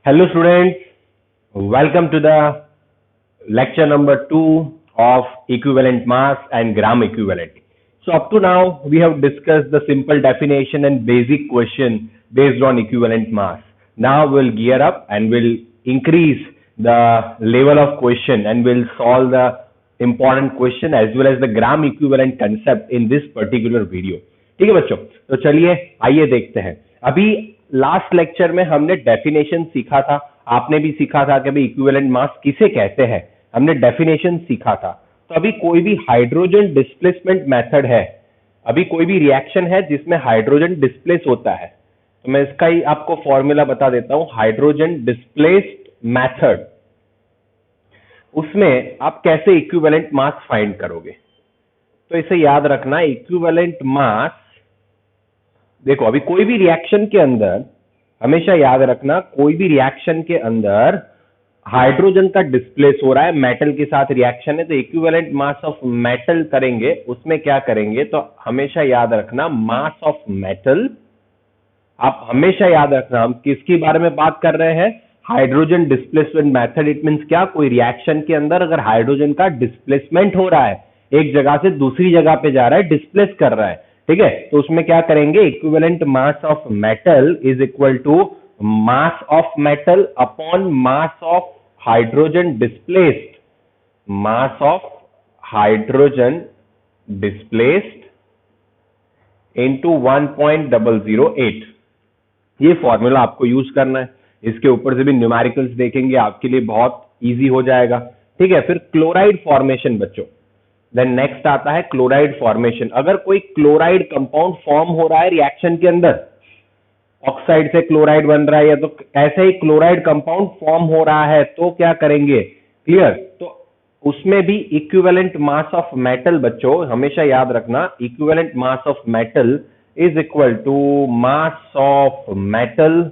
Hello students, welcome to the lecture number 2 of equivalent mass and gram equivalent. So up to now we have discussed the simple definition and basic question based on equivalent mass. Now we'll gear up and we'll increase the level of question and we'll solve the important question as well as the gram equivalent concept in this particular video. ठीक है बच्चों, तो चलिए आइए देखते हैं. अभी last lecture में हमने डेफिनेशन सीखा था, आपने भी सीखा था कि भाई इक्विवेलेंट मास किसे कहते हैं, हमने डेफिनेशन सीखा था. तो अभी कोई भी हाइड्रोजन डिस्प्लेसमेंट मेथड है, अभी कोई भी रिएक्शन है जिसमें हाइड्रोजन डिस्प्लेस होता है, तो मैं इसका ही आपको फॉर्मूला बता देता हूं. हाइड्रोजन डिस्प्लेस्ड मेथड, उसमें आप कैसे इक्विवेलेंट मास फाइंड करोगे. तो इसे याद रखना, इक्विवेलेंट मास, देखो अभी कोई भी रिएक्शन के अंदर हमेशा याद रखना, कोई भी रिएक्शन के अंदर हाइड्रोजन का डिस्प्लेस हो रहा है, मेटल के साथ रिएक्शन है, तो इक्विवेलेंट मास ऑफ मेटल करेंगे, उसमें क्या करेंगे, तो हमेशा याद रखना मास ऑफ मेटल. आप हमेशा याद रखना हम किसके बारे में बात कर रहे हैं, hydrogen displacement method. It means क्या, कोई रिएक्शन के अंदर अगर हाइड्रोजन का डिस्प्लेसमेंट हो रहा है, एक जगह से दूसरी जगह पे जा रहा है, डिस्प्लेस कर रहा है, ठीक है, तो उसमें क्या करेंगे, equivalent mass of metal is equal to mass of metal upon mass of hydrogen displaced, mass of hydrogen displaced into 1.008. ये फॉर्मूला आपको यूज करना है. इसके ऊपर से भी न्यूमेरिकल्स देखेंगे, आपके लिए बहुत इजी हो जाएगा. ठीक है, फिर क्लोराइड फॉर्मेशन बच्चों, देन नेक्स्ट आता है क्लोराइड फॉर्मेशन. अगर कोई क्लोराइड कंपाउंड फॉर्म हो रहा है रिएक्शन के अंदर, ऑक्साइड से क्लोराइड बन रहा है या तो ऐसे ही क्लोराइड कंपाउंड फॉर्म हो रहा है, तो क्या करेंगे, क्लियर, तो उसमें भी इक्विवेलेंट मास ऑफ मेटल बच्चों हमेशा याद रखना, equivalent mass of metal is equal to mass of metal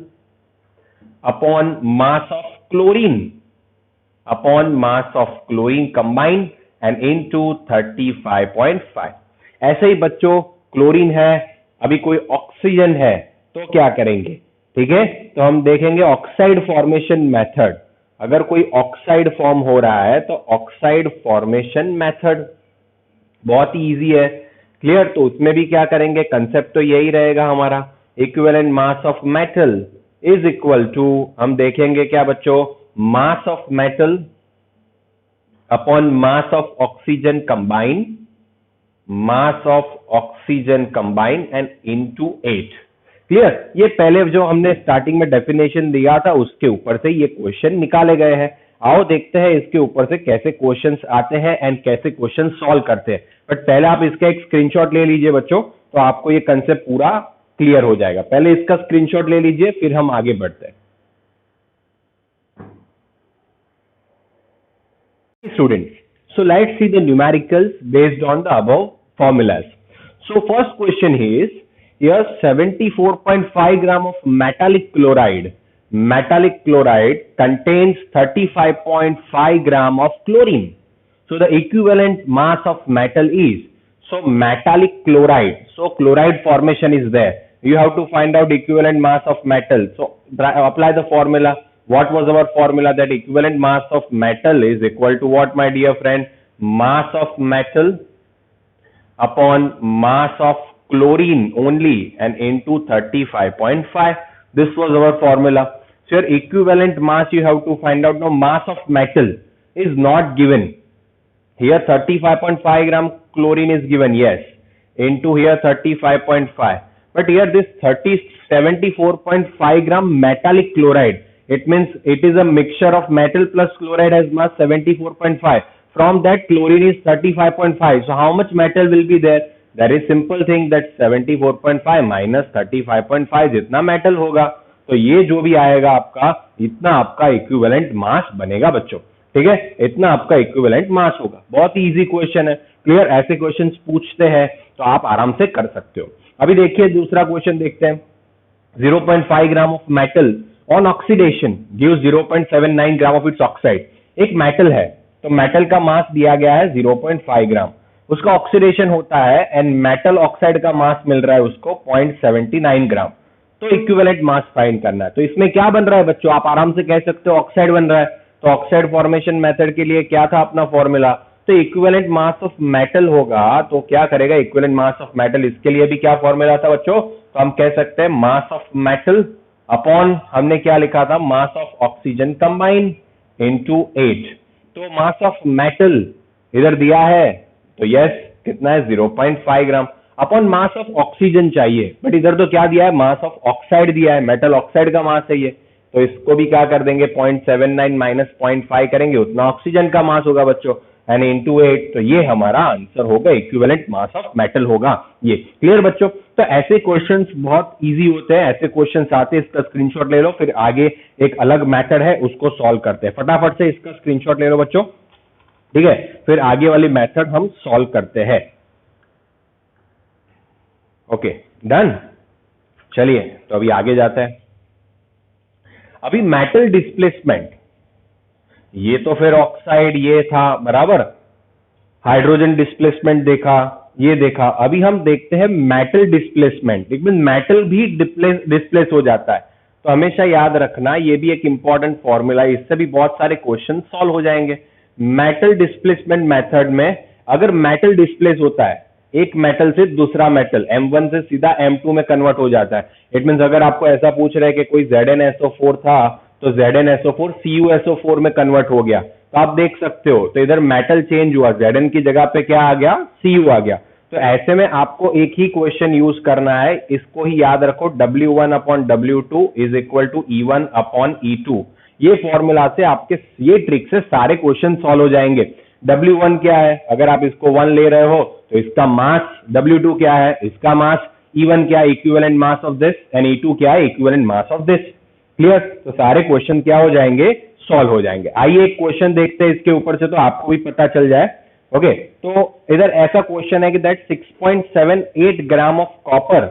upon mass of chlorine, upon mass of chlorine combined and into 35.5. ऐसे ही बच्चों क्लोरीन है, अभी कोई ऑक्सीजन है, तो क्या करेंगे, ठीक है, तो हम देखेंगे ऑक्साइड फॉर्मेशन मेथड. अगर कोई ऑक्साइड फॉर्म हो रहा है तो ऑक्साइड फॉर्मेशन मेथड बहुत ही इजी है, क्लियर. तो उसमें भी क्या करेंगे, कंसेप्ट तो यही रहेगा हमारा, equivalent mass of metal is equal to, हम देखेंगे क्या बच्चों, mass of metal upon mass of oxygen combined, mass of oxygen combined and into 8. Clear, ये पहले जो हमने स्टार्टिंग में डेफिनेशन दिया था उसके ऊपर से ये क्वेश्चन निकाले गए हैं. आओ देखते हैं इसके ऊपर से कैसे क्वेश्चंस आते हैं एंड कैसे क्वेश्चन सॉल्व करते हैं. बट पहले आप इसका एक स्क्रीनशॉट ले लीजिए बच्चों, तो आपको ये कंसेप्ट पूरा क्लियर हो जाएगा. पहले इसका स्क्रीनशॉट ले लीजिए, फिर हम आगे बढ़ते हैं. Students, so let's see the numericals based on the above formulas. So first question is, here 74.5 gram of metallic chloride contains 35.5 gram of chlorine. So the equivalent mass of metal is, so metallic chloride, so chloride formation is there, you have to find out equivalent mass of metal. So apply the formula. What was our formula? That equivalent mass of metal is equal to what, my dear friend? Mass of metal upon mass of chlorine only and into 35.5. This was our formula. So your equivalent mass you have to find out. Now mass of metal is not given. Here 35.5 gram chlorine is given, yes, into here 35.5. But here this 74.5 gram metallic chloride, it means it is a mixture of metal plus chloride has mass 74.5. From that chlorine is 35.5. So how much metal will be there? There is simple thing that 74.5 minus 35.5 जितना metal होगा, तो ये जो भी आएगा आपका, इतना आपका इक्विवेलेंट मास बनेगा बच्चों. ठीक है, इतना आपका इक्विवेलेंट मास होगा. बहुत ही इजी क्वेश्चन है, क्लियर. ऐसे क्वेश्चंस पूछते हैं तो आप आराम से कर सकते हो. अभी देखिए दूसरा क्वेश्चन देखते हैं. 0.5 gram of metal on oxidation gives 0.79 gram of its oxide. एक मेटल है, तो मेटल का मास दिया गया है 0.5 ग्राम, उसका ऑक्सीडेशन होता है एंड मेटल ऑक्साइड का मास मिल रहा है उसको 0.79 ग्राम. तो इक्विवेलेंट मास फाइंड करना है। तो इसमें क्या बन रहा है बच्चों, आप आराम से कह सकते हो ऑक्साइड बन रहा है। तो ऑक्साइड फॉर्मेशन मेथड के लिए क्या था अपना फॉर्मूला, तो इक्विवेलेंट मास ऑफ मेटल होगा। तो क्या करेगा इक्विवेलेंट मास ऑफ मेटल, इसके लिए भी क्या फॉर्मूला था बच्चों, तो हम कह सकते हैं मास ऑफ मेटल अपॉन हमने क्या लिखा था, mass of oxygen combined into 8। तो मास ऑफ मेटल इधर दिया है तो यस कितना है 0.5 ग्राम अपॉन मास ऑफ ऑक्सीजन चाहिए, बट इधर तो क्या दिया है मास ऑफ ऑक्साइड दिया है, मेटल ऑक्साइड का मास है ये। तो इसको भी क्या कर देंगे 0.79 माइनस 0.5 करेंगे, उतना ऑक्सीजन का मास होगा बच्चों, एंड इनटू 8। तो ये हमारा आंसर होगा, इक्विवेलेंट मास ऑफ मेटल होगा ये। क्लियर बच्चों। तो ऐसे क्वेश्चंस बहुत इजी होते हैं, ऐसे क्वेश्चंस आते हैं, इसका स्क्रीनशॉट ले लो, फिर आगे एक अलग मैथड है उसको सॉल्व करते हैं। फटाफट से इसका स्क्रीनशॉट ले लो बच्चों, ठीक है, फिर आगे वाली मेथड हम सॉल्व करते हैं। Okay done. चलिए तो अभी आगे जाते हैं। अभी मेटल डिस्प्लेसमेंट, ये तो फिर ऑक्साइड ये था बराबर, हाइड्रोजन डिस्प्लेसमेंट देखा, ये देखा। अभी हम देखते हैं मेटल डिस्प्लेसमेंट, एक मेटल भी डिस्प्लेस हो जाता है। तो हमेशा याद रखना ये भी एक इंपॉर्टेंट फॉर्मूला है, इससे भी बहुत सारे क्वेश्चन सॉल्व हो जाएंगे। मेटल डिस्प्लेसमेंट मेथड में अगर मेटल डिस्प्लेस होता है, एक मेटल से दूसरा मेटल M1 से सीधा M2 में कन्वर्ट हो जाता है। इट मींस अगर आपको ऐसा पूछ रहे हैं कि कोई ZnSO4 था तो ZnSO4 CuSO4 में कन्वर्ट हो गया, तो आप देख सकते हो तो इधर मेटल चेंज हुआ, Zn की जगह पे क्या आ गया, Cu आ गया। तो ऐसे में आपको एक ही क्वेश्चन यूज करना है, इसको ही याद रखो, W1 upon W2 is equal to E1 upon E2। ये फॉर्मूला से आपके ये ट्रिक से सारे क्वेश्चन सॉल्व हो जाएंगे। W1 क्या है, अगर आप इसको 1 ले रहे हो तो इसका मास, W2 क्या है, इसका मास, E1 क्या है, equivalent mass of this, and E2 क्या है, equivalent mass of this. Clear. तो सारे क्वेश्चन क्या हो जाएंगे, सॉल्व हो जाएंगे। आइए एक क्वेश्चन देखते हैं इसके ऊपर से, तो आपको भी पता चल जाए। ओके तो इधर ऐसा क्वेश्चन है कि दैट 6.78 ग्राम ऑफ कॉपर,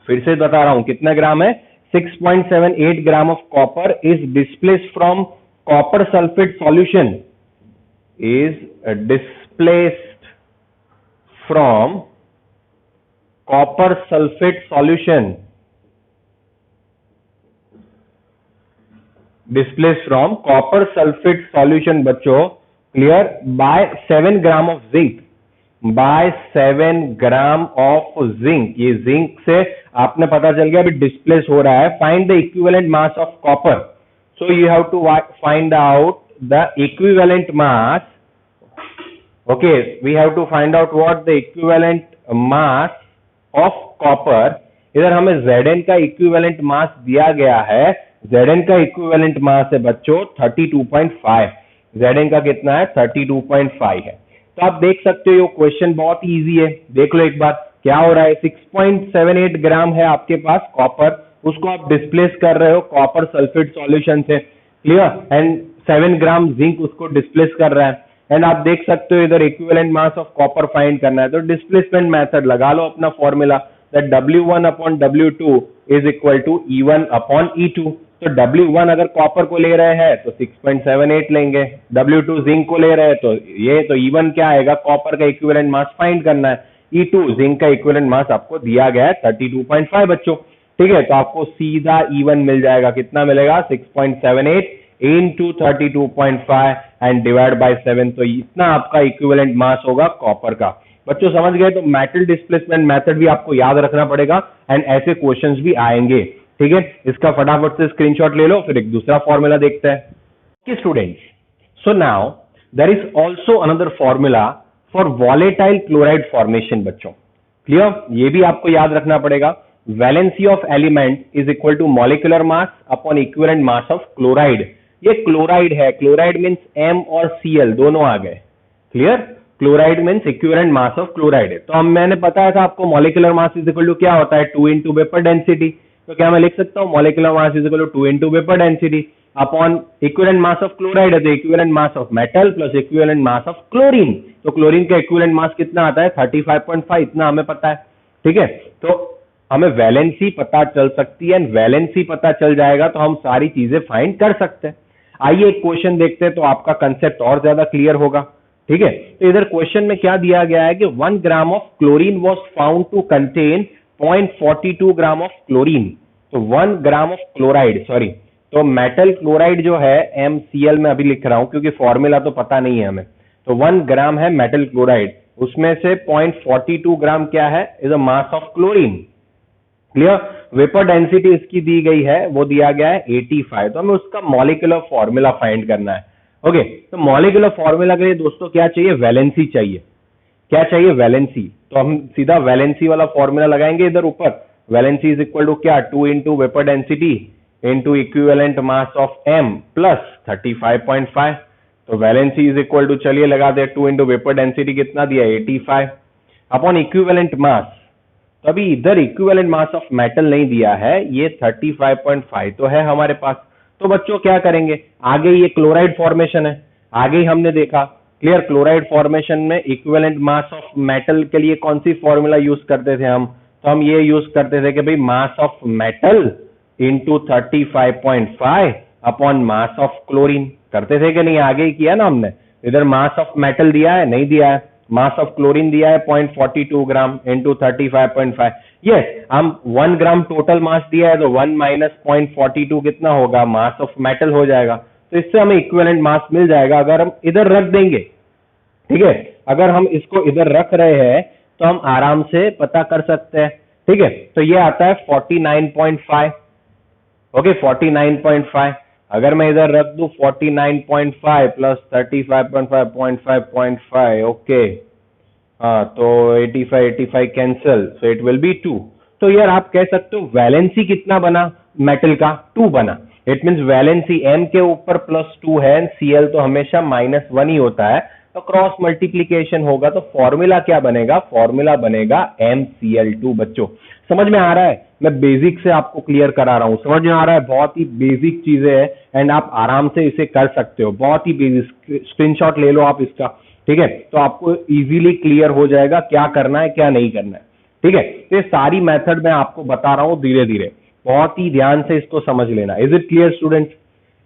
फिर से बता रहा हूं कितना ग्राम है, 6.78 gram of copper is displaced from copper sulphate solution, is displaced from copper sulfate solution, displaced from copper sulfate solution बच्चों, clear, by 7 gram of zinc, by 7 gram of zinc. ये zinc से आपने पता चल गया अभी डिस्प्लेस हो रहा है। Find the equivalent mass of copper, so you have to find out the equivalent mass. Okay, we have to find out what the equivalent mass of copper. इधर हमें Zn का इक्विवेलेंट मास दिया गया है, Zn का इक्विवेलेंट मास है बच्चों 32.5, Zn का कितना है 32.5 है। तो आप देख सकते हो ये क्वेश्चन बहुत इजी है, देख लो एक बार क्या हो रहा है। 6.78 ग्राम है आपके पास कॉपर, उसको आप डिस्प्लेस कर रहे हो कॉपर सल्फेट सॉल्यूशन से, क्लियर, एंड 7 ग्राम जिंक उसको डिस्प्लेस कर रहा है। एंड आप देख सकते हो इधर equivalent mass of copper find करना है, तो डिस्प्लेसमेंट मेथड लगा लो अपना formula, that W1 upon W2 is equal to E1 upon E2। तो W1 अगर कॉपर को ले रहे हैं तो 6.78 लेंगे, W2 जिंक को ले रहे हैं तो ये, तो E1 क्या आएगा, कॉपर का इक्विवेलेंट मास फाइंड करना है, E2 जिंक का इक्विवेलेंट मास आपको दिया गया है 32.5 बच्चों, ठीक है। तो आपको सीधा E1 मिल जाएगा, कितना मिलेगा 6.78 into 32.5 एंड डिवाइड बाय 7, तो इतना आपका इक्विवेलेंट मास होगा कॉपर का। बच्चों समझ गए। तो मेटल डिस्प्लेसमेंट मेथड भी आपको याद रखना पड़ेगा एंड ऐसे क्वेश्चंस भी आएंगे, ठीक है। इसका फटाफट से स्क्रीनशॉट ले लो, फिर एक दूसरा फॉर्मूला देखते हैं कि students, so now there is also another formula for volatile chloride formation बच्चों, क्लियर। ये भी आपको याद रखना पड़ेगा, valency of element is equal to molecular mass upon equivalent mass of chloride. ये क्लोराइड है, क्लोराइड मींस M और Cl दोनों आ गए, clear. Chloride means equivalent mass of chloride है। तो हम मैंने बताया था आपको molecular mass is equal to क्या होता है, 2 इंटू वेपर डेंसिटी। तो क्या मैं लिख सकता हूँ molecular mass is equal to 2 into vapour density upon equivalent mass of chloride है तो equivalent mass of metal plus equivalent mass of chlorine. तो क्लोरीन का इक्विवेलेंट मास कितना आता है 35.5, इतना हमें पता है, ठीक है। तो हमें वैलेंसी पता चल सकती है, वैलेंसी पता चल जाएगा तो हम सारी चीजें फाइंड कर सकते हैं। आइए एक क्वेश्चन देखते हैं तो आपका कंसेप्ट और ज्यादा क्लियर होगा, ठीक है। तो इधर क्वेश्चन में क्या दिया गया है कि 1 gram of chlorine was found to contain 0.42 gram of chlorine, तो 1 ग्राम ऑफ क्लोराइड, सॉरी, तो मेटल क्लोराइड जो है MCl में अभी लिख रहा हूं क्योंकि फॉर्मूला तो पता नहीं है हमें, तो 1 ग्राम है मेटल क्लोराइड, उसमें से 0.42 ग्राम क्या है, is a mass of chlorine. Clear? Vapour density इसकी दी गई है, वो दिया गया है 85, तो हमें उसका मॉलिक्यूलर फॉर्मूला फाइंड करना है। ओके, तो मॉलिक्यूलर फॉर्मूला के लिए दोस्तों क्या चाहिए, वैलेंसी चाहिए। क्या चाहिए, वैलेंसी, तो हम सीधा वैलेंसी वाला फॉर्मूला लगाएंगे इधर ऊपर। वैलेंसी इज इक्वल टू क्या, 2 into vapour density into equivalent mass of M plus 35.5, तो वैलेंसी इज इक्वल टू, चलिए लगा दे, 2 इंटू वेपर डेंसिटी कितना दिया, 85 अपॉन इक्विवेलेंट मास, तो अभी इधर इक्विवेलेंट मास ऑफ मेटल नहीं दिया है, ये 35.5 तो है हमारे पास। तो बच्चों क्या करेंगे, आगे ये क्लोराइड फॉर्मेशन है, आगे ही हमने देखा, क्लियर, क्लोराइड फॉर्मेशन में इक्विवेलेंट मास ऑफ मेटल के लिए कौन सी फॉर्मूला यूज करते थे हम, तो हम ये यूज करते थे कि भाई मास of metal into 35.5 upon mass of chlorine, करते थे कि नहीं, आगे ही किया ना हमने। इधर मास ऑफ मेटल दिया है, नहीं दिया है, मास ऑफ क्लोरीन दिया है 0.42 ग्राम इंटू 35.5, यस, हम 1 ग्राम टोटल मास दिया है, तो 1 माइनस 0.42 कितना होगा, मास ऑफ मेटल हो जाएगा, तो इससे हमें इक्विवेलेंट मास मिल जाएगा अगर हम इधर रख देंगे। ठीक है, अगर हम इसको इधर रख रहे हैं तो हम आराम से पता कर सकते हैं। ठीक है, तो ये आता है 49.5, ओके, 49.5, अगर मैं इधर रख दूं 49.5 प्लस 35.5, ओके, हाँ, तो 85 cancel, so it will be 2। तो यार आप कह सकते हो वैलेंसी कितना बना मेटल का, 2 बना। इट मीन्स वैलेंसी M के ऊपर +2 है, Cl तो हमेशा -1 ही होता है, तो क्रॉस मल्टीप्लीकेशन होगा, तो फॉर्मूला क्या बनेगा, फॉर्मूला बनेगा MCl2। बच्चों समझ में आ रहा है, मैं बेसिक से आपको क्लियर करा रहा हूं, समझ में आ रहा है, बहुत ही बेसिक चीजें हैं एंड आप आराम से इसे कर सकते हो, बहुत ही बेसिक, स्क्रीनशॉट ले लो आप इसका। ठीक है, तो आपको इजीली क्लियर हो जाएगा क्या करना है क्या नहीं करना है। ठीक है, तो ये सारी मेथड मैं आपको बता रहा हूं धीरे धीरे, बहुत ही ध्यान से इसको समझ लेना। Is it clear students,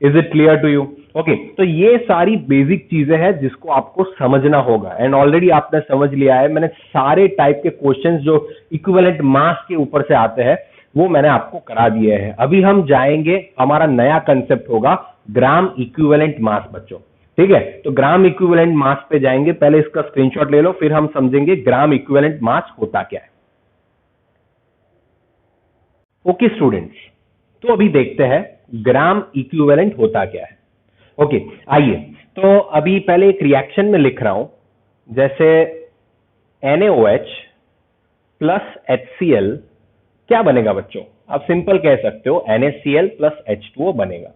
is it clear to you? Okay, तो ये सारी बेसिक चीजें हैं जिसको आपको समझना होगा एंड ऑलरेडी आपने समझ लिया है, मैंने सारे टाइप के क्वेश्चंस जो इक्विवेलेंट मास के ऊपर से आते हैं वो मैंने आपको करा दिए हैं। अभी हम जाएंगे, हमारा नया कंसेप्ट होगा ग्राम इक्विवेलेंट मास बच्चों। ठीक है, तो ग्राम इक्विवेलेंट मास पे जाएंगे, पहले इसका स्क्रीनशॉट ले लो, फिर हम समझेंगे ग्राम इक्विवेलेंट मास होता क्या है। ओके स्टूडेंट्स, तो अभी देखते हैं ग्राम इक्विवेलेंट होता क्या है। ओके, आइए, तो अभी पहले एक रिएक्शन में लिख रहा हूं, जैसे NaOH प्लस HCl क्या बनेगा बच्चों, आप सिंपल कह सकते हो NaCl प्लस H2O बनेगा।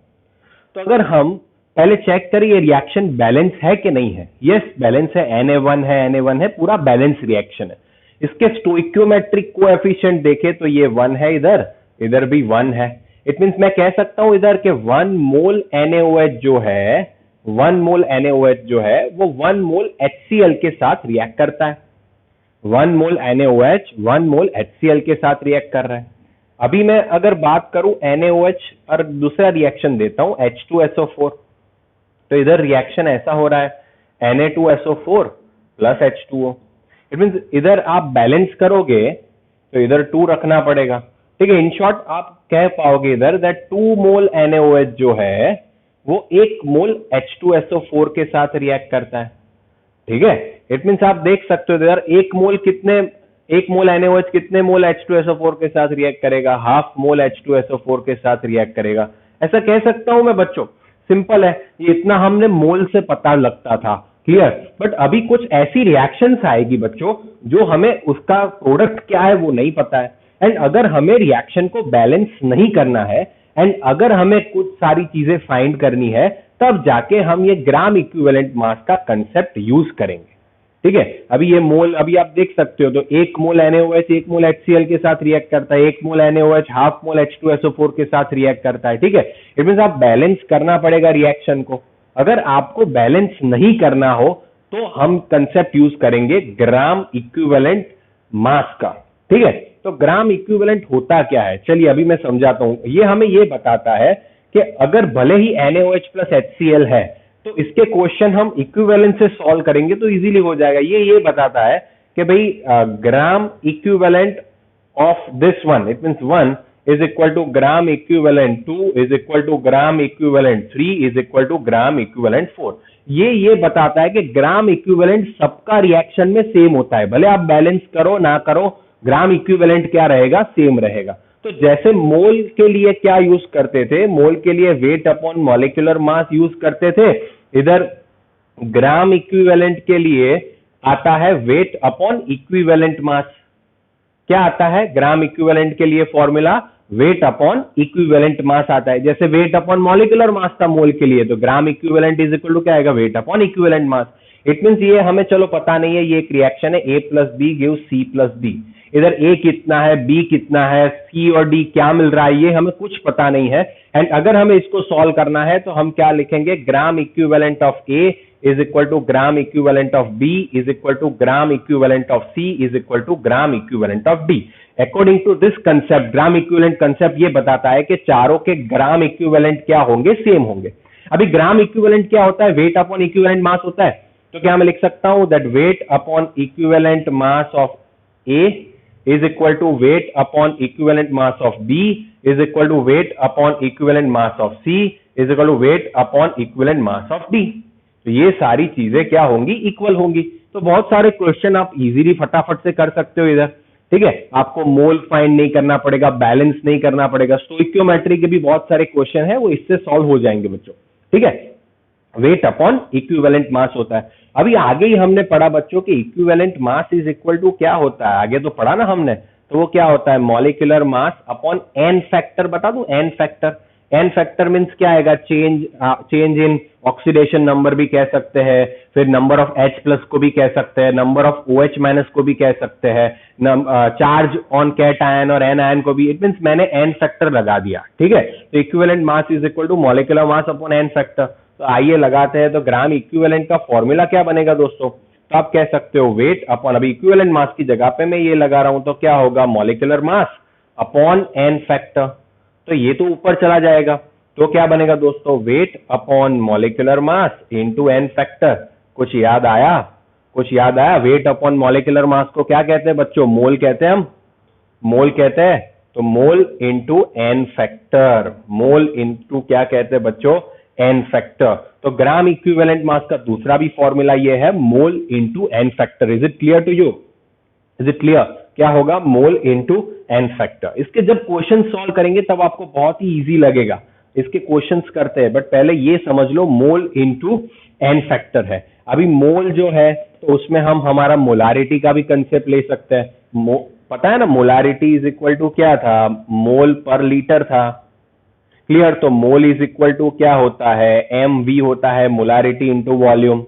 तो अगर हम पहले चेक करें ये रिएक्शन बैलेंस है कि नहीं है, यस बैलेंस है, Na1 है, पूरा बैलेंस रिएक्शन है। इसके स्टोइकियोमेट्रिक कोएफिशिएंट देखें तो ये 1 है, इधर भी 1 है। इट मींस मैं कह सकता हूं इधर के 1 मोल NaOH जो है, 1 मोल NaOH जो है वो 1 मोल HCl के साथ रिएक्ट करता है। 1 मोल NaOH 1 मोल HCl के साथ रिएक्ट कर रहा है। अभी मैं अगर बात करूं NaOH और दूसरा रिएक्शन देता हूं H2SO4, तो इधर रिएक्शन ऐसा हो रहा है Na2SO4 plus H2O। It means इधर आप बैलेंस करोगे तो इधर 2 रखना पड़ेगा। ठीक है, इन शॉर्ट आप कह पाओगे इधर दैट 2 मोल NaOH जो है वो 1 मोल H2SO4 के साथ रिएक्ट करता है। ठीक है, इट मींस आप देख सकते हो इधर 1 मोल NaOH कितने मोल H2SO4 के साथ रिएक्ट करेगा, हाफ मोल H2SO4 के साथ रिएक्ट करेगा, ऐसा कह सकता हूं मैं बच्चों। सिंपल है, ये इतना हमने मोल से पता लगता था, क्लियर। बट अभी कुछ ऐसी रिएक्शंस आएगी बच्चों जो हमें उसका प्रोडक्ट क्या है वो नहीं पता है, एंड अगर हमें रिएक्शन को बैलेंस नहीं करना है एंड अगर हमें कुछ सारी चीजें फाइंड करनी है, तब जाके हम ये ग्राम इक्विवेलेंट मास का कंसेप्ट यूज करेंगे। ठीक है, अभी ये मोल अभी आप देख सकते हो, तो 1 मोल NaOH 1 मोल HCl के साथ रिएक्ट करता है, 1 मोल NaOH हाफ मोल H2SO4 के साथ रिएक्ट करता है। ठीक है, इट मींस आप बैलेंस करना पड़ेगा रिएक्शन को। अगर आपको बैलेंस नहीं करना हो तो हम कंसेप्ट यूज करेंगे ग्राम इक्विवेलेंट मास का। ठीक है, तो ग्राम इक्विवेलेंट होता क्या है, चलिए अभी मैं समझाता हूं। ये हमें ये बताता है कि अगर भले ही NaOH प्लस HCl है तो इसके क्वेश्चन हम इक्विवेलेंट से सॉल्व करेंगे तो इजीली हो जाएगा। ये बताता है कि भाई gram equivalent of this one, it means 1 is equal to gram equivalent 2 is equal to gram equivalent 3 is equal to gram equivalent 4. ये बताता है कि ग्राम इक्विवेलेंट सबका रिएक्शन में सेम होता है, भले आप बैलेंस करो ना करो, ग्राम इक्विवेलेंट क्या रहेगा, सेम रहेगा. तो जैसे मोल के लिए क्या यूज करते थे, मोल के लिए वेट अपॉन मॉलिक्यूलर मास यूज करते थे, इधर ग्राम इक्विवेलेंट के लिए आता है वेट अपॉन इक्विवेलेंट मास. क्या आता है ग्राम इक्विवेलेंट के लिए फॉर्मूला, वेट अपॉन इक्विवेलेंट मास आता है. जैसे वेट अपॉन मॉलिक्यूलर मास था मोल के लिए, तो gram equivalent is equal to क्या आएगा, weight upon equivalent mass. It means ये हमें चलो पता नहीं है, ये एक रिएक्शन है A plus B give C plus D. इधर A कितना है, B कितना है, C और D क्या मिल रहा है, ये हमें कुछ पता नहीं है. एंड अगर हमें इसको सॉल्व करना है तो हम क्या लिखेंगे, ग्राम equivalent of A is equal to gram equivalent of B is equal to gram equivalent of C is equal to gram equivalent of D. According to this concept, gram equivalent concept ये बताता है कि चारों के gram equivalent क्या होंगे, same होंगे. अभी ग्राम इक्विवेलेंट क्या होता है, वेट अपॉन इक्विवेलेंट मास होता है. तो क्या मैं लिख सकता हूं that wait upon equivalent mass of A is equal to weight upon equivalent mass of B is equal to weight upon equivalent mass of C is equal to weight upon equivalent mass of D. तो ये सारी चीजें क्या होंगी, equal होंगी. तो बहुत सारे क्वेश्चन आप इजीली फटाफट से कर सकते हो इधर. ठीक है, आपको मोल फाइंड नहीं करना पड़ेगा, बैलेंस नहीं करना पड़ेगा. स्टोइकियोमेट्री के भी बहुत सारे क्वेश्चन है, वो इससे सॉल्व हो जाएंगे बच्चों. ठीक है, वेट अपॉन इक्विवेलेंट मास होता है. अभी आगे ही हमने पढ़ा बच्चों कि equivalent mass is equal to क्या होता है, आगे तो पढ़ा ना हमने. तो वो क्या होता है, molecular mass upon n factor. बता दूं n factor. N factor means क्या आएगा, चेंज इन ऑक्सीडेशन नंबर भी कह सकते हैं, फिर नंबर ऑफ H प्लस को भी कह सकते हैं, नंबर ऑफ OH माइनस को भी कह सकते हैं, चार्ज ऑन कैट आयन और एन आयन को भी. इट मींस मैंने एन फैक्टर लगा दिया. ठीक है, तो equivalent mass is equal to molecular mass upon n factor. तो आइए लगाते हैं. तो ग्राम इक्विवेलेंट का फॉर्मूला क्या बनेगा दोस्तों, तो आप कह सकते हो वेट अपॉन, अभी इक्विवेलेंट मास की जगह पे मैं ये लगा रहा हूं, तो क्या होगा, molecular mass upon n factor. तो ये तो ऊपर चला जाएगा, तो क्या बनेगा दोस्तों, weight upon molecular mass into n factor. कुछ याद आया, कुछ याद आया. वेट अपॉन मॉलिक्यूलर मास को क्या कहते हैं बच्चों, मोल कहते हैं, हम मोल कहते हैं. तो मोल इनटू एन फैक्टर, मोल इनटू क्या कहते हैं बच्चों, एन फैक्टर. तो ग्राम इक्विवेलेंट मास का दूसरा भी फॉर्मूला ये है, mole into n factor. Is it clear to you, is it clear, क्या होगा, मोल इनटू एन फैक्टर. इसके जब क्वेश्चन सॉल्व करेंगे तब आपको बहुत ही इजी लगेगा. इसके क्वेश्चंस करते हैं, बट पहले ये समझ लो मोल इनटू एन फैक्टर है. अभी मोल जो है तो उसमें हम हमारा मोलारिटी का भी कंसेप्ट ले सकते हैं. पता है ना, मोलारिटी इज इक्वल टू क्या था, मोल पर लीटर था. क्लियर, तो मोल इज इक्वल टू क्या होता है, mv होता है मोलारिटी इंटू वॉल्यूम.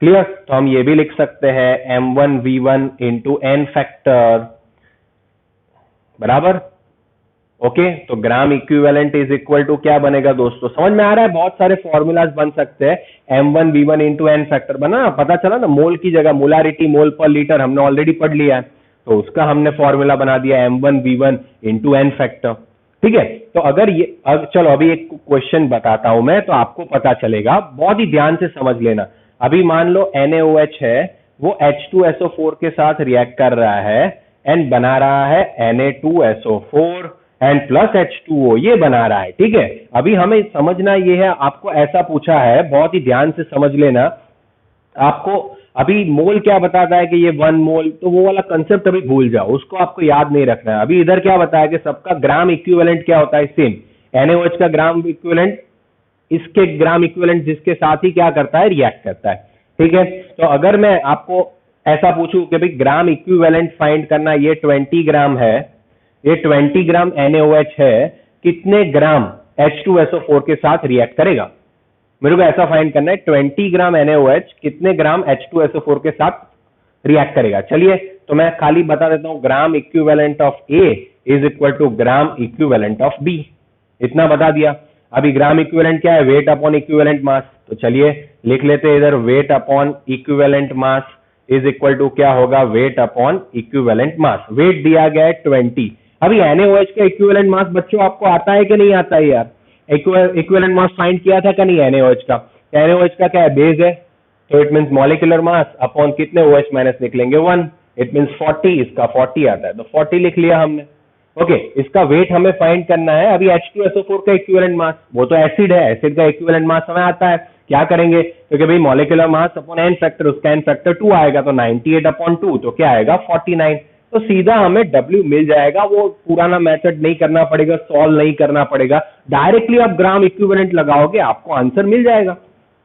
क्लियर, तो हम ये भी लिख सकते हैं m1v1 इंटू एन फैक्टर बराबर. ओके, तो gram equivalent is equal to क्या बनेगा दोस्तों, समझ में आ रहा है. बहुत सारे फॉर्मूलाज बन सकते हैं. m1v1 इंटू एन फैक्टर बना, पता चला ना, मोल की जगह मोलारिटी मोल पर लीटर हमने ऑलरेडी पढ़ लिया है, तो उसका हमने फॉर्मूला बना दिया m1v1 इंटू एन फैक्टर. ठीक है, तो अगर ये चलो अभी एक क्वेश्चन बताता हूं मैं, तो आपको पता चलेगा. बहुत ही ध्यान से समझ लेना. अभी मान लो NaOH है, वो H2SO4 के साथ रिएक्ट कर रहा है एंड बना रहा है Na2SO4 एंड प्लस H2O, ये बना रहा है. ठीक है, अभी हमें समझना ये है, आपको ऐसा पूछा है, बहुत ही ध्यान से समझ लेना. आपको अभी मोल क्या बताता है कि ये 1 मोल, तो वो वाला कंसेप्ट अभी भूल जाओ, उसको आपको याद नहीं रखना है. अभी इधर क्या बताया कि सबका ग्राम इक्विवेलेंट क्या होता है, सेम. NaOH का ग्राम इक्विवेलेंट इसके ग्राम इक्विवेलेंट जिसके साथ ही क्या करता है, रिएक्ट करता है. ठीक है, तो अगर मैं आपको ऐसा पूछूं कि भाई ग्राम इक्विवेलेंट फाइंड करना, ये 20 ग्राम है, ये 20 ग्राम NaOH है, कितने ग्राम H2SO4 के साथ रिएक्ट करेगा, मेरे को ऐसा फाइंड करना है. 20 ग्राम NaOH कितने ग्राम H2SO4 के साथ रिएक्ट करेगा. चलिए, तो मैं खाली बता देता हूं, gram equivalent of A is equal to gram equivalent of B. इतना बता दिया. अभी ग्राम इक्विवेलेंट क्या है, वेट अपॉन इक्विवेलेंट मास. तो चलिए लिख लेते हैं इधर, weight upon equivalent mass is equal to क्या होगा, weight upon equivalent mass. Weight दिया गया है 20. अभी NaOH का इक्विवेलेंट मास बच्चों आपको आता है कि नहीं आता है यार, इक्विवेलेंट मास फाइंड किया था कि नहीं NaOH का. NaOH का क्या है, बेस है, तो it means molecular mass upon कितने OH माइनस निकलेंगे 1. इट मीन्स 40, इसका 40 आता है तो 40 लिख लिया हमने। ओके, इसका वेट हमें फाइंड करना है। अभी H2SO4 का इक्विवेलेंट मास, वो तो एसिड है, एसिड का इक्विवेलेंट मास हमें आता है। क्या करेंगे, क्योंकि भाई molecular mass upon n factor, उसका एन फैक्टर 2 आएगा, तो 98/2 तो क्या आएगा 49। तो सीधा हमें W मिल जाएगा, वो पुराना मेथड नहीं करना पड़ेगा, सॉल्व नहीं करना पड़ेगा, डायरेक्टली आप ग्राम इक्विवेलेंट लगाओगे, आपको आंसर मिल जाएगा।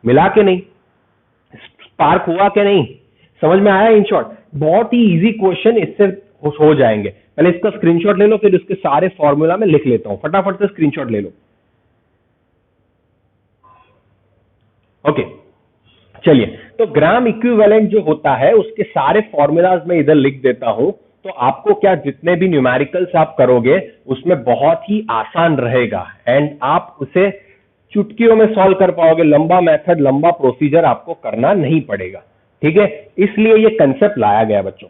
मिला के नहीं, स्पार्क हुआ कि नहीं, समझ में आया? इन शॉर्ट बहुत ही इजी क्वेश्चन इससे हो जाएंगे। पहले इसका स्क्रीनशॉट ले लो, फिर उसके सारे फॉर्मूला में लिख लेता हूं, फटाफट से स्क्रीनशॉट ले लो। ओके, चलिए, तो ग्राम इक्विवेलेंट जो होता है उसके सारे फॉर्मूलाज में इधर लिख देता हूं, तो आपको क्या जितने भी न्यूमेरिकल्स आप करोगे उसमें बहुत ही आसान रहेगा एंड आप उसे चुटकियों में सॉल्व कर पाओगे। लंबा मेथड, लंबा प्रोसीजर आपको करना नहीं पड़ेगा, ठीक है? इसलिए ये कंसेप्ट लाया गया बच्चों,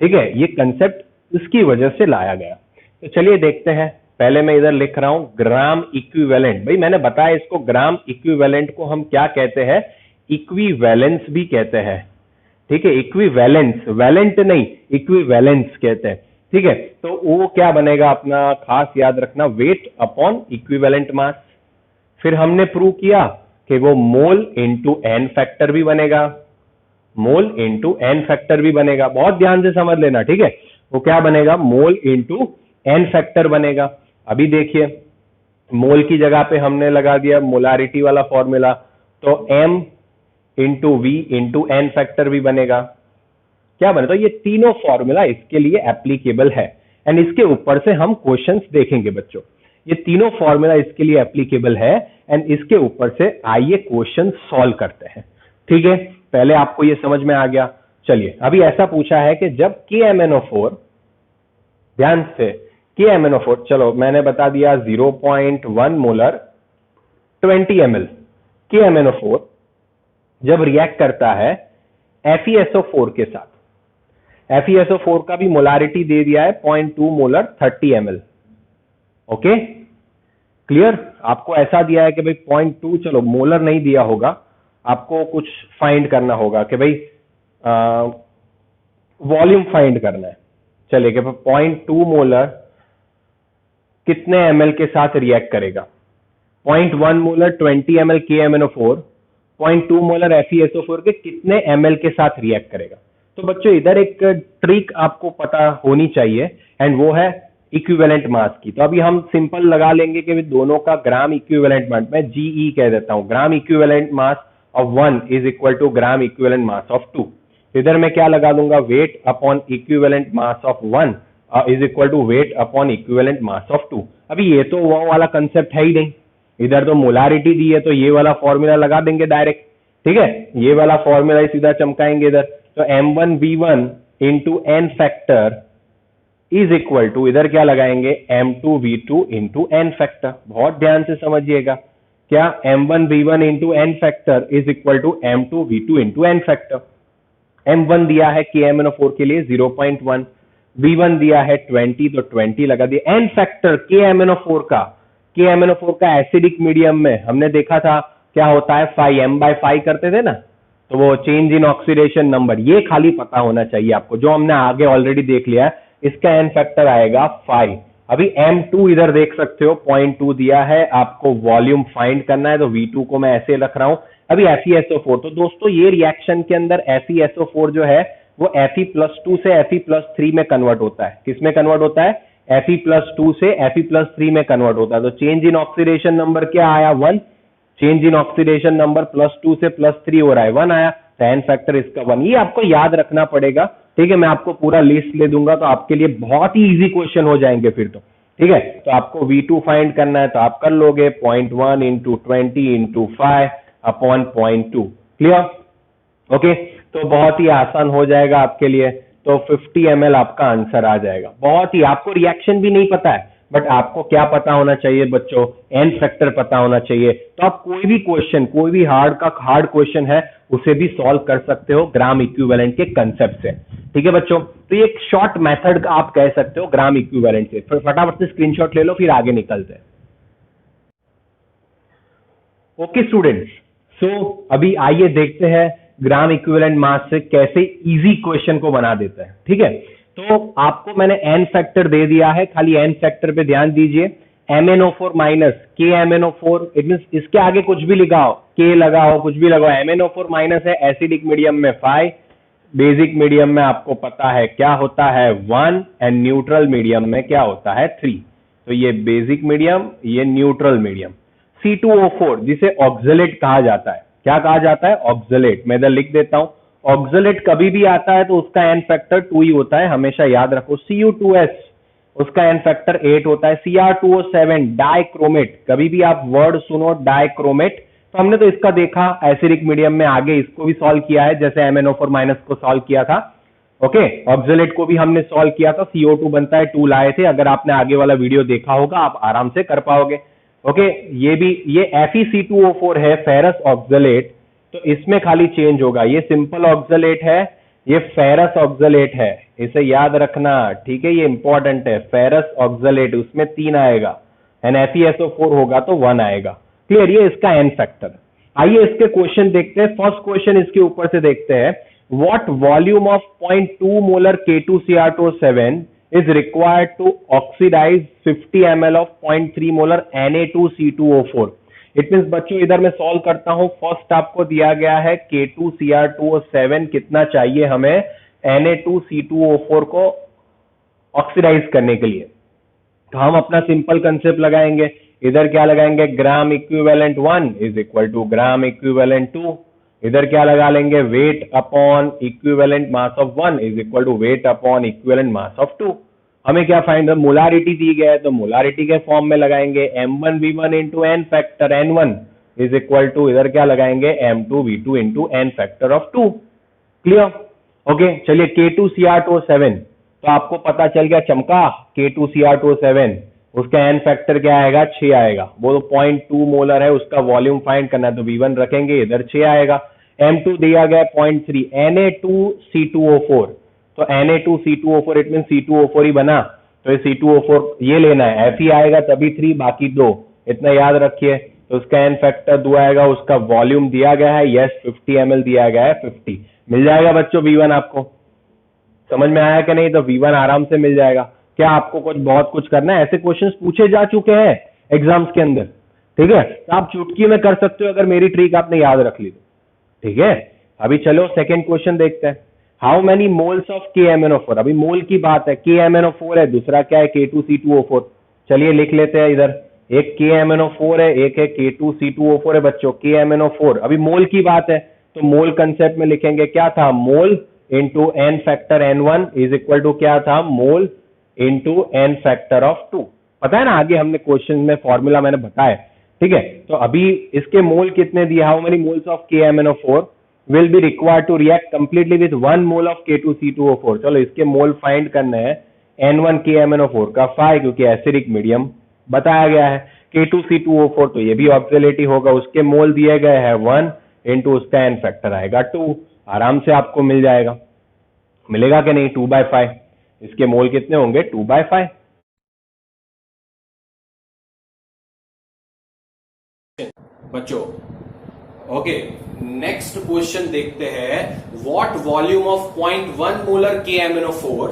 ठीक है? ये कंसेप्ट इसकी वजह से लाया गया। तो चलिए देखते हैं। पहले मैं इधर लिख रहा हूं ग्राम इक्विवेलेंट। भाई मैंने बताया इसको, ग्राम इक्विवेलेंट को हम क्या कहते हैं? इक्विवेलेंस भी कहते हैं, ठीक है? इक्विवेलेंस, वैलेंट नहीं, इक्विवेलेंस कहते हैं, ठीक है? तो वो क्या बनेगा अपना, खास याद रखना, वेट अपॉन इक्विवेलेंट मास। फिर हमने प्रूव किया कि वो मोल इंटू एन फैक्टर भी बनेगा, मोल इंटू एन फैक्टर भी बनेगा। बहुत ध्यान से समझ लेना, ठीक है? वो क्या बनेगा, मोल इंटू एन फैक्टर बनेगा। अभी देखिए, मोल की जगह पे हमने लगा दिया मोलारिटी वाला फॉर्मूला, तो m into V into n factor भी बनेगा। क्या बने, तो ये तीनों फॉर्मूला इसके लिए एप्लीकेबल है एंड इसके ऊपर से हम क्वेश्चंस देखेंगे बच्चों। ये तीनों फॉर्मूला इसके लिए एप्लीकेबल है एंड इसके ऊपर से आइए क्वेश्चन सॉल्व करते हैं, ठीक है? पहले आपको ये समझ में आ गया। चलिए, अभी ऐसा पूछा है कि जब KMnO4, ध्यान से, KMnO4, चलो मैंने बता दिया 0.1 मोलर 20 ml KMnO4 जब रिएक्ट करता है FeSO4 के साथ, FeSO4 का भी मोलारिटी दे दिया है 0.2 मोलर 30 ml। Okay, clear? आपको ऐसा दिया है कि भाई 0.2, चलो मोलर नहीं दिया होगा, आपको कुछ फाइंड करना होगा कि भाई वॉल्यूम फाइंड करना है। चलिए कि 0.2 मोलर कितने ml के साथ रिएक्ट करेगा? 0.1 molar 20 ml KMnO4 0.2 molar FeSO4 के कितने ml के साथ रिएक्ट करेगा? तो बच्चों इधर एक ट्रिक आपको पता होनी चाहिए एंड वो है इक्विवेलेंट मास की। तो अभी हम सिंपल लगा लेंगे कि दोनों का ग्राम इक्विवेलेंट मास, मैं GE कह देता हूं, gram equivalent mass of 1 is equal to gram equivalent mass of 2। इधर मैं क्या लगा दूंगा, weight upon equivalent mass of 1 is equal to weight upon equivalent mass of 2। अभी ये तो वो वाला कंसेप्ट है ही नहीं, इधर तो मोलारिटी दी है, तो ये वाला फॉर्मूला लगा देंगे डायरेक्ट, ठीक है? ये वाला फॉर्मूला ही सीधा चमकाएंगे इधर। तो M1V1 into n factor is equal to, इधर क्या लगाएंगे, M2V2 इंटू एन फैक्टर। बहुत ध्यान से समझिएगा, क्या M1V1 into n factor is equal to M2V2 into n factor. M1 दिया है KMnO4 के लिए 0.1, V1 दिया है 20, तो 20 लगा दिया। एन फैक्टर KMnO4 का एसिडिक मीडियम में हमने देखा था क्या होता है, 5m/5 करते थे ना, तो वो चेंज इन ऑक्सीडेशन नंबर, ये खाली पता होना चाहिए आपको, जो हमने आगे ऑलरेडी देख लिया है। इसका एन फैक्टर आएगा 5। अभी M2 इधर देख सकते हो 0.2 दिया है, आपको वॉल्यूम फाइंड करना है, तो V2 को मैं ऐसे रख रहा हूं। अभी FeSO4, तो दोस्तों ये रिएक्शन के अंदर FeSO4 जो है वो Fe+2 से Fe+3 में कन्वर्ट होता है। किस में कन्वर्ट होता है? Fe+2 से Fe+3 में कन्वर्ट होता है। तो चेंज इन ऑक्सीडेशन नंबर क्या आया, 1। चेंज इन ऑक्सीडेशन नंबर +2 से +3 हो रहा है, 1 आया, तो एन फैक्टर इसका 1। ये आपको याद रखना पड़ेगा, ठीक है? मैं आपको पूरा लिस्ट ले दूंगा, तो आपके लिए बहुत ही इजी क्वेश्चन हो जाएंगे फिर तो, ठीक है? तो आपको V2 फाइंड करना है, तो आप कर लोगे 0.1 into 20 into 5 upon 0.2। Clear? Okay, तो बहुत ही आसान हो जाएगा आपके लिए। तो 50 ml आपका आंसर आ जाएगा। बहुत ही, आपको रिएक्शन भी नहीं पता है, बट आपको क्या पता होना चाहिए बच्चों, एन फैक्टर पता होना चाहिए। तो आप कोई भी क्वेश्चन, कोई भी हार्ड क्वेश्चन है, उसे भी सॉल्व कर सकते हो ग्राम इक्विवेलेंट के कंसेप्ट से, ठीक है बच्चों? तो ये एक शॉर्ट मेथड आप कह सकते हो ग्राम इक्विवेलेंट से। फटाफट से स्क्रीनशॉट ले लो, फिर आगे निकलते हैं। ओके स्टूडेंट्स, सो अभी आइए देखते हैं ग्राम इक्विवेलेंट मास से कैसे इजी क्वेश्चन को बना देता है। ठीक है, तो आपको मैंने एन फैक्टर दे दिया है, खाली एन फैक्टर पे ध्यान दीजिए। MnO4 माइनस के MnO4, इट मीन इसके आगे कुछ भी लिखाओ, के लगाओ, कुछ भी लगाओ, MnO4 माइनस है, एसिडिक मीडियम में 5, बेसिक मीडियम में आपको पता है क्या होता है 1, एंड न्यूट्रल मीडियम में क्या होता है 3। तो ये बेसिक मीडियम, ये न्यूट्रल मीडियम। C2O4 जिसे ऑक्सलेट कहा जाता है, क्या कहा जाता है? ऑक्सलेट। मैं इधर लिख देता हूं, ऑक्सलेट कभी भी आता है तो उसका एन फैक्टर 2 ही होता है, हमेशा याद रखो। Cu2S उसका एन फैक्टर 8 होता है। Cr2O7 डाइक्रोमेट, कभी भी आप वर्ड सुनो डाइक्रोमेट, तो हमने तो इसका देखा एसिडिक मीडियम में, आगे इसको भी सॉल्व किया है जैसे MnO4 माइनस को सॉल्व किया था। ओके, ऑक्सलेट को भी हमने सॉल्व किया था, CO2 बनता है 2 लाए थे। अगर आपने आगे वाला वीडियो देखा होगा आप आराम से कर पाओगे। ओके, ये भी ये FeC2O4 है, फेरस ऑक्सलेट, तो इसमें खाली चेंज होगा, ये सिंपल ऑक्सलेट है, ये फेरस ऑक्सलेट है, इसे याद रखना। ठीक है, ये इंपॉर्टेंट है, फेरस ऑक्सलेट, उसमें 3 आएगा, एंड FeSO4 होगा तो 1 आएगा। क्लियर, ये इसका एन फैक्टर। आइए इसके क्वेश्चन देखते हैं। फर्स्ट क्वेश्चन इसके ऊपर से देखते हैं, what volume of 0.2 molar K2Cr2O7 is required to oxidize 50 ml of 0.3 molar Na2C2O4। It means बच्चों इधर मैं सॉल्व करता हूं। फर्स्ट आपको दिया गया है K2Cr2O7 कितना चाहिए हमें Na2C2O4 को ऑक्सीडाइज करने के लिए, तो हम अपना सिंपल कंसेप्ट लगाएंगे। इधर क्या लगाएंगे? Gram equivalent 1 is equal to gram equivalent 2। इधर क्या लगा लेंगे? Weight upon equivalent mass of 1 is equal to weight upon equivalent mass of 2। हमें क्या फाइंड, मोलारिटी दी गया है तो मोलारिटी के फॉर्म में लगाएंगे M1V1 into n factor N1 is equal to, इधर क्या लगाएंगे? M2V2 into n factor of 2। Clear? Okay, चलिए K2Cr2O7 तो आपको पता चल गया, चमका। K2Cr2O7 उसका एन फैक्टर क्या आएगा? 6 आएगा। वो तो 0.2 मोलर है, उसका वॉल्यूम फाइंड करना है तो V1 रखेंगे, इधर 6 आएगा। M2 दिया गया 0.3, Na2C2O4, तो Na2C2O4 इट मीन C2O4 ही बना, तो ये C2O4 ये लेना है, Fe आएगा तभी 3, बाकी 2, इतना याद रखिए। तो उसका एन फैक्टर 2 आएगा, उसका वॉल्यूम दिया गया है, यस 50 ml दिया गया है, 50 मिल जाएगा बच्चों V1। आपको समझ में आया कि नहीं? तो V1 आराम से मिल जाएगा। क्या आपको कुछ बहुत कुछ करना है? ऐसे क्वेश्चंस पूछे जा चुके हैं एग्जाम्स के अंदर। ठीक है, तो आप चुटकी में कर सकते हो अगर मेरी ट्रिक आपने याद रख ली तो। ठीक है, अभी चलो सेकंड क्वेश्चन देखते हैं। How many moles of KMnO4, अभी मोल की बात है, KMnO4 है, दूसरा क्या है? K2C2O4। चलिए लिख लेते हैं, इधर एक KMnO4 है, एक है K2C2O4 है बच्चों। KMnO4, अभी मोल की बात है तो मोल कंसेप्ट में लिखेंगे, क्या था? Mole into n factor N1 is equal to क्या था? Mole into n factor of 2। पता है ना, आगे हमने क्वेश्चन में फॉर्मूला मैंने बताया। ठीक है, तो अभी इसके मोल कितने दिए? How many moles of KMnO4 will be required to react completely with 1 mole of K2C2O4। चलो इसके मोल फाइंड करना है। N1 KMnO4 का 5, क्योंकि एसिडिक मीडियम बताया गया है। K2C2O4 तो ये भी ऑक्सिलेटी होगा, उसके मोल दिए गए हैं 1 इंटू उसका एन फैक्टर आएगा 2। आराम से आपको मिल जाएगा, मिलेगा कि नहीं? 2/5। इसके मोल कितने होंगे? 2/5। बच्चों ओके, नेक्स्ट क्वेश्चन देखते हैं। What volume of 0.1 molar KMnO4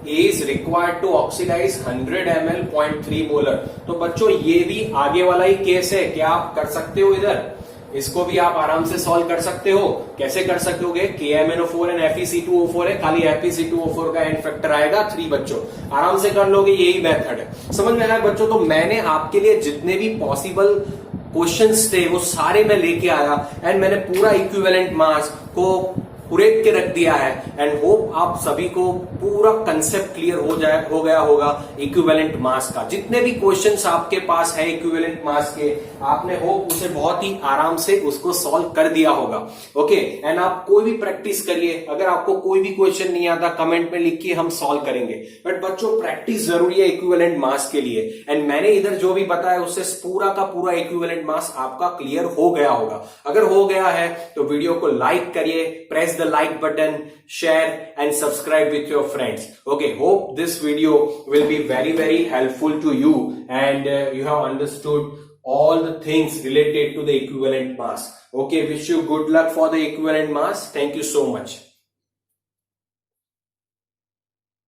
is required to oxidise 100 ml 0.3 molar. तो बच्चों ये भी आगे वाला ही केस है, क्या आप कर सकते हो? इधर इसको भी आप आराम से सॉल्व कर सकते हो। कैसे कर सकते होगे? KMnO4 एंड FeC2O4 है, खाली FeC2O4 का एन फैक्टर आएगा 3। बच्चों आराम से कर लोगे, यही मेथड है। समझ में आया बच्चों? तो मैंने आपके लिए जितने भी पॉसिबल क्वेश्चंस थे वो सारे मैं लेके आया, एंड मैंने पूरा इक्विवेलेंट मास को कुरेद के रख दिया है, एंड होप आप सभी को पूरा कंसेप्ट क्लियर हो गया होगा इक्विवेलेंट मास का। जितने भी क्वेश्चंस आपके पास है इक्विवेलेंट मास के, आपने होप उसे बहुत ही आराम से उसको सॉल्व कर दिया होगा। ओके, एंड आप कोई भी प्रैक्टिस करिए। अगर आपको कोई भी क्वेश्चन नहीं आता कमेंट में लिखिए, हम सॉल्व करेंगे। बट बच्चों प्रैक्टिस जरूरी है इक्विवेलेंट मास के लिए, एंड मैंने इधर जो भी बताया उससे पूरा का पूरा इक्विवेलेंट मास आपका क्लियर हो गया होगा। अगर हो गया है तो वीडियो को लाइक करिए, press the like button, share and subscribe with your friends. Okay, hope this video will be very helpful to you, and you have understood all the things related to the equivalent mass. Okay, wish you good luck for the equivalent mass. Thank you so much.